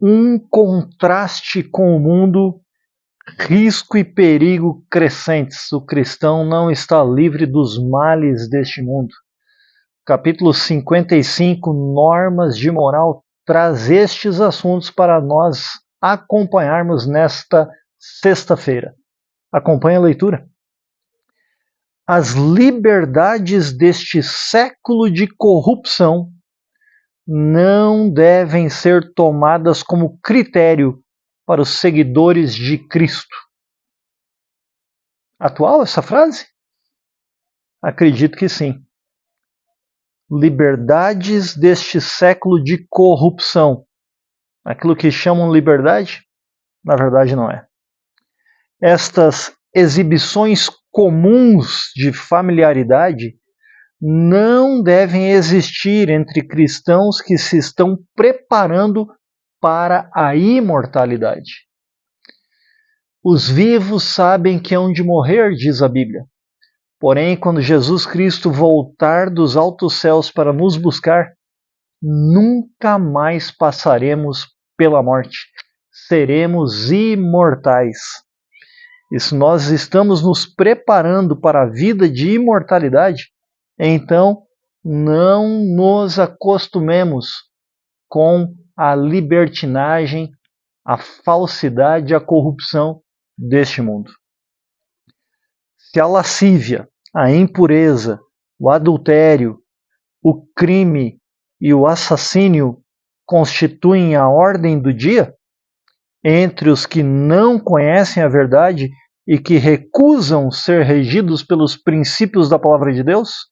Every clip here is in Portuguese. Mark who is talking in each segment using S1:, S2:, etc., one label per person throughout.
S1: um contraste com o mundo, risco e perigo crescentes. O cristão não está livre dos males deste mundo. Capítulo 55, Normas de Moral, traz estes assuntos para nós acompanharmos nesta sexta-feira. Acompanhe a leitura. As liberdades deste século de corrupção não devem ser tomadas como critério para os seguidores de Cristo. Atual essa frase? Acredito que sim. Liberdades deste século de corrupção. Aquilo que chamam liberdade, na verdade não é. Estas exibições comuns de familiaridade não devem existir entre cristãos que se estão preparando para a imortalidade. Os vivos sabem que hão de morrer, diz a Bíblia. Porém, quando Jesus Cristo voltar dos altos céus para nos buscar, nunca mais passaremos pela morte. Seremos imortais. E se nós estamos nos preparando para a vida de imortalidade, então não nos acostumemos com a libertinagem, a falsidade, a corrupção deste mundo. Se a lascívia, a impureza, o adultério, o crime e o assassínio constituem a ordem do dia, entre os que não conhecem a verdade e que recusam ser regidos pelos princípios da palavra de Deus,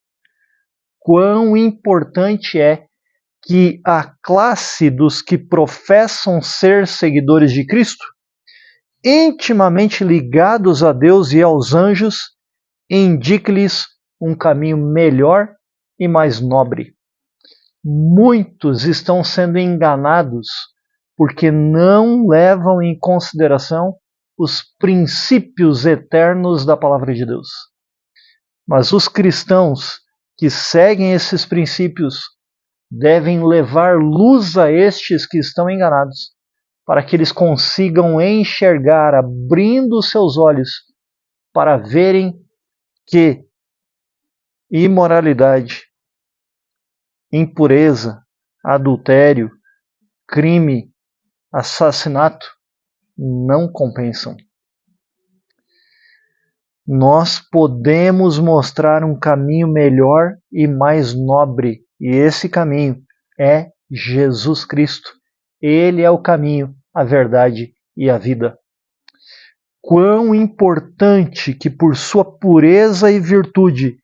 S1: quão importante é que a classe dos que professam ser seguidores de Cristo, intimamente ligados a Deus e aos anjos, indique-lhes um caminho melhor e mais nobre. Muitos estão sendo enganados porque não levam em consideração os princípios eternos da palavra de Deus. Mas os cristãos que seguem esses princípios devem levar luz a estes que estão enganados, para que eles consigam enxergar, abrindo seus olhos, para verem que imoralidade, impureza, adultério, crime, assassinato não compensam. Nós podemos mostrar um caminho melhor e mais nobre, e esse caminho é Jesus Cristo. Ele é o caminho, a verdade e a vida. Quão importante que por sua pureza e virtude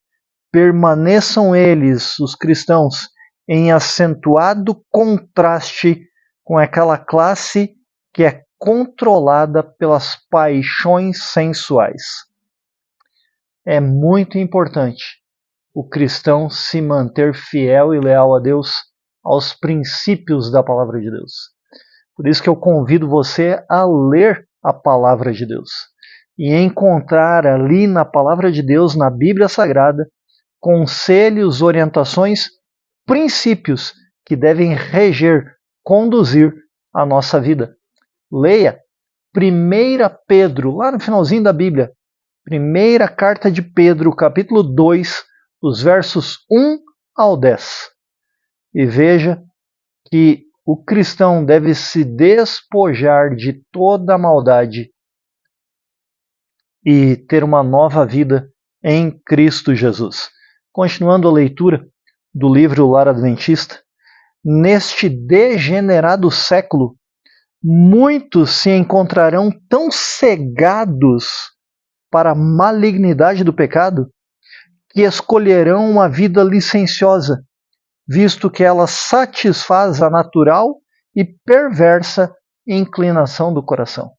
S1: permaneçam eles, os cristãos, em acentuado contraste com aquela classe que é controlada pelas paixões sensuais. É muito importante o cristão se manter fiel e leal a Deus, aos princípios da palavra de Deus. Por isso que eu convido você a ler a palavra de Deus e encontrar ali na palavra de Deus, na Bíblia Sagrada, conselhos, orientações, princípios que devem reger, conduzir a nossa vida. Leia 1 Pedro, lá no finalzinho da Bíblia, primeira carta de Pedro, capítulo 2, os versos 1 ao 10. E veja que o cristão deve se despojar de toda a maldade e ter uma nova vida em Cristo Jesus. Continuando a leitura do livro Lar Adventista, neste degenerado século, muitos se encontrarão tão cegados para a malignidade do pecado que escolherão uma vida licenciosa, visto que ela satisfaz a natural e perversa inclinação do coração.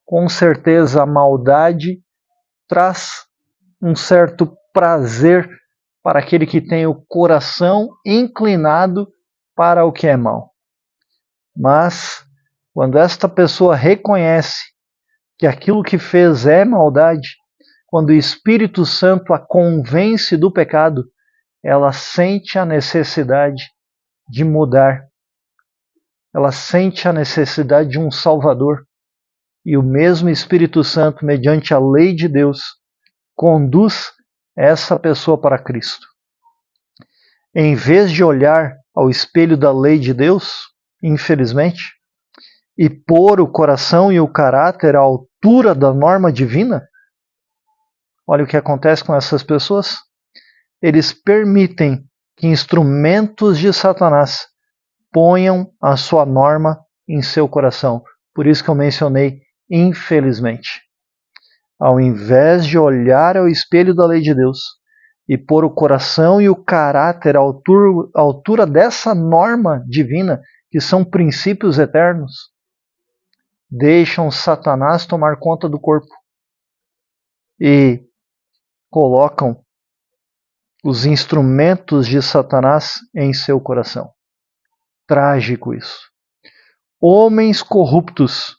S1: Com certeza a maldade traz um certo prazer para aquele que tem o coração inclinado para o que é mal. Mas, quando esta pessoa reconhece que aquilo que fez é maldade, quando o Espírito Santo a convence do pecado, ela sente a necessidade de mudar ela sente a necessidade de um Salvador. E o mesmo Espírito Santo, mediante a lei de Deus, conduz essa pessoa para Cristo. Em vez de olhar ao espelho da lei de Deus, infelizmente, e pôr o coração e o caráter à altura da norma divina, olha o que acontece com essas pessoas. Eles permitem que instrumentos de Satanás ponham a sua norma em seu coração. Por isso que eu mencionei, infelizmente. Ao invés de olhar ao espelho da lei de Deus e pôr o coração e o caráter à altura dessa norma divina, que são princípios eternos, deixam Satanás tomar conta do corpo e colocam os instrumentos de Satanás em seu coração. Trágico isso. Homens corruptos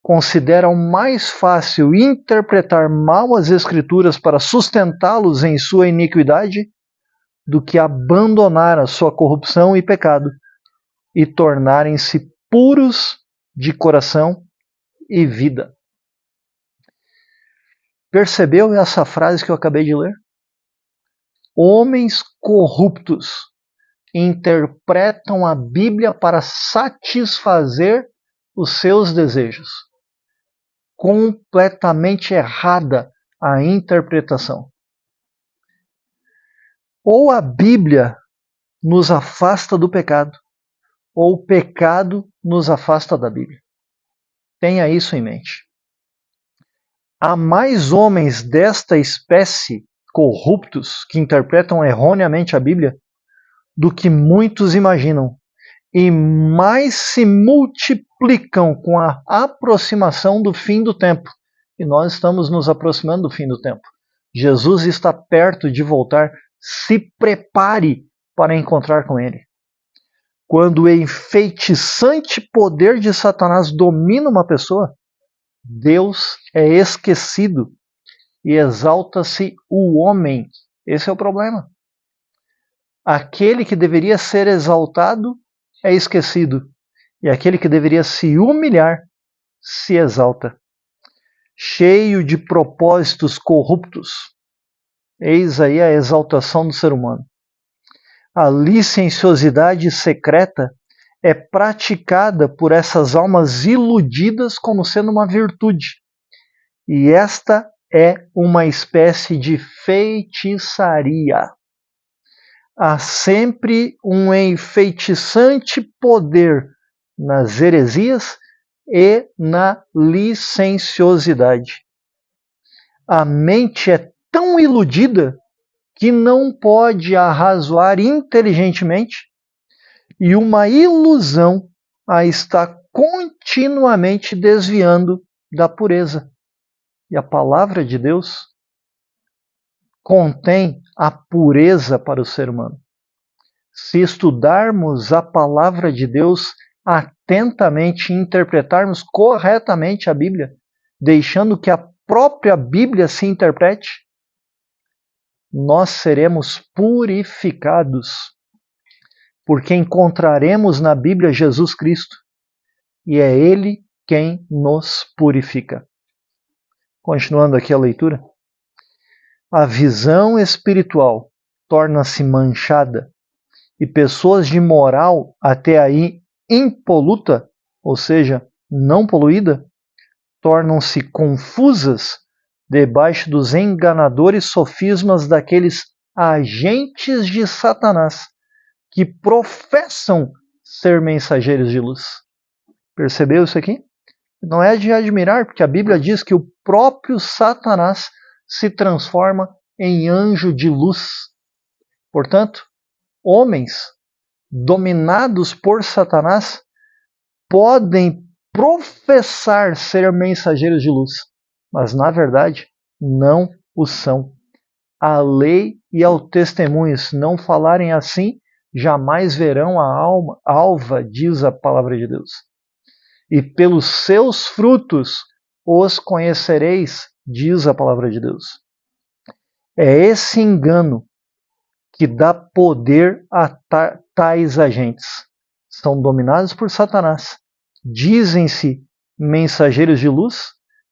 S1: consideram mais fácil interpretar mal as Escrituras para sustentá-los em sua iniquidade do que abandonar a sua corrupção e pecado e tornarem-se puros de coração e vida. Percebeu essa frase que eu acabei de ler? Homens corruptos interpretam a Bíblia para satisfazer os seus desejos. Completamente errada a interpretação. Ou a Bíblia nos afasta do pecado, ou o pecado nos afasta da Bíblia. Tenha isso em mente. Há mais homens desta espécie corruptos que interpretam erroneamente a Bíblia do que muitos imaginam, e mais se multiplicam com a aproximação do fim do tempo. E nós estamos nos aproximando do fim do tempo. Jesus está perto de voltar. Se prepare para encontrar com Ele. Quando o enfeitiçante poder de Satanás domina uma pessoa, Deus é esquecido e exalta-se o homem. Esse é o problema. Aquele que deveria ser exaltado é esquecido, e aquele que deveria se humilhar se exalta. Cheio de propósitos corruptos, eis aí a exaltação do ser humano. A licenciosidade secreta é praticada por essas almas iludidas como sendo uma virtude, e esta é uma espécie de feitiçaria. Há sempre um enfeitiçante poder nas heresias e na licenciosidade. A mente é tão iludida que não pode arrazoar inteligentemente, e uma ilusão a está continuamente desviando da pureza. E a palavra de Deus contém a pureza para o ser humano. Se estudarmos a palavra de Deus atentamente e interpretarmos corretamente a Bíblia, deixando que a própria Bíblia se interprete, nós seremos purificados, porque encontraremos na Bíblia Jesus Cristo, e é Ele quem nos purifica. Continuando aqui a leitura. A visão espiritual torna-se manchada, e pessoas de moral até aí impoluta, ou seja, não poluída, tornam-se confusas debaixo dos enganadores sofismas daqueles agentes de Satanás que professam ser mensageiros de luz. Percebeu isso aqui? Não é de admirar, porque a Bíblia diz que o próprio Satanás se transforma em anjo de luz. Portanto, homens dominados por Satanás podem professar ser mensageiros de luz, mas na verdade não o são. A lei e ao testemunho, se não falarem assim, jamais verão a alva, diz a palavra de Deus. E pelos seus frutos os conhecereis, diz a palavra de Deus. É esse engano que dá poder a tais agentes. são dominados por Satanás, dizem-se mensageiros de luz,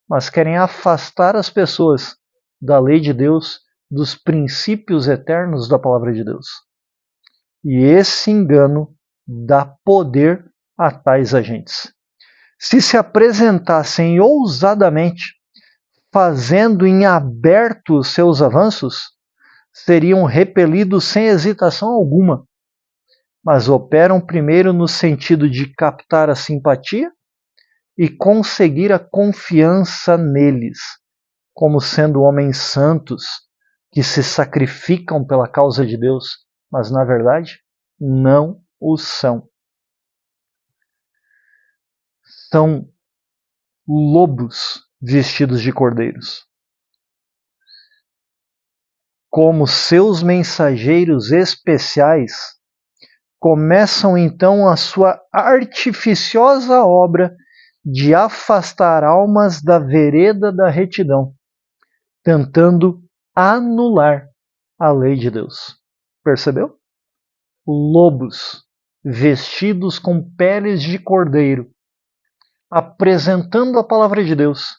S1: mas querem afastar as pessoas da lei de Deus, dos princípios eternos da palavra de Deus. E esse engano dá poder a tais agentes. Se apresentassem ousadamente, fazendo em aberto seus avanços, seriam repelidos sem hesitação alguma, mas operam primeiro no sentido de captar a simpatia e conseguir a confiança neles, como sendo homens santos que se sacrificam pela causa de Deus, mas na verdade não o são. São lobos vestidos de cordeiros. Como seus mensageiros especiais, começam então a sua artificiosa obra de afastar almas da vereda da retidão, tentando anular a lei de Deus. Percebeu? Lobos vestidos com peles de cordeiro, apresentando a palavra de Deus,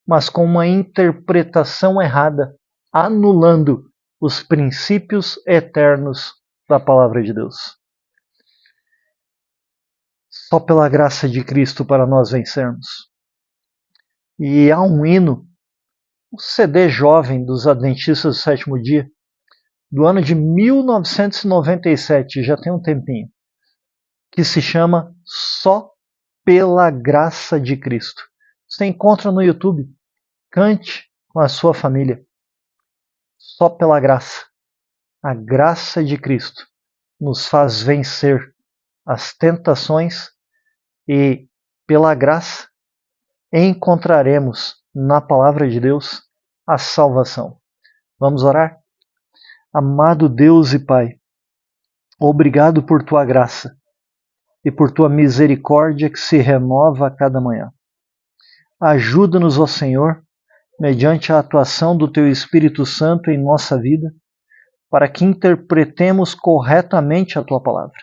S1: mas com uma interpretação errada, anulando os princípios eternos da palavra de Deus. Só pela graça de Cristo para nós vencermos. E há um hino, um CD jovem dos Adventistas do Sétimo Dia, do ano de 1997, já tem um tempinho, que se chama Só pela Graça de Cristo. Você encontra no YouTube. Cante com a sua família. Só pela graça. A graça de Cristo nos faz vencer as tentações e, pela graça, encontraremos na palavra de Deus a salvação. Vamos orar? Amado Deus e Pai, obrigado por tua graça e por tua misericórdia que se renova a cada manhã. Ajuda-nos, ó Senhor, mediante a atuação do teu Espírito Santo em nossa vida, para que interpretemos corretamente a tua palavra.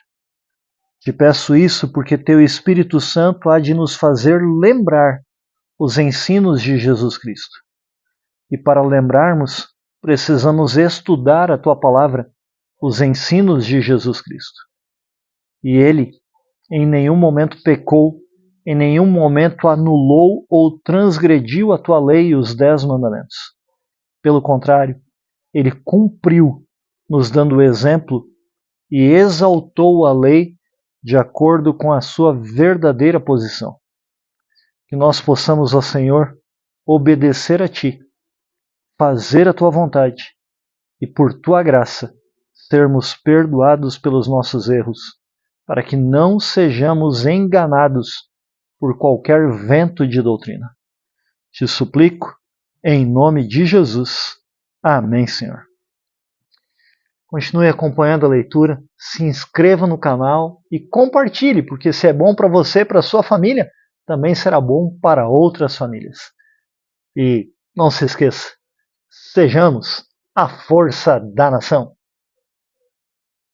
S1: Te peço isso porque teu Espírito Santo há de nos fazer lembrar os ensinos de Jesus Cristo. E para lembrarmos, precisamos estudar a tua palavra, os ensinos de Jesus Cristo. E ele, em nenhum momento pecou, em nenhum momento anulou ou transgrediu a tua lei e os 10 mandamentos. Pelo contrário, ele cumpriu, nos dando o exemplo e exaltou a lei de acordo com a sua verdadeira posição. Que nós possamos, ó Senhor, obedecer a Ti, fazer a Tua vontade e, por Tua graça, sermos perdoados pelos nossos erros, para que não sejamos enganados por qualquer vento de doutrina. Te suplico, em nome de Jesus. Amém, Senhor. Continue acompanhando a leitura, se inscreva no canal e compartilhe, porque se é bom para você e para sua família, também será bom para outras famílias. E não se esqueça, sejamos a força da nação.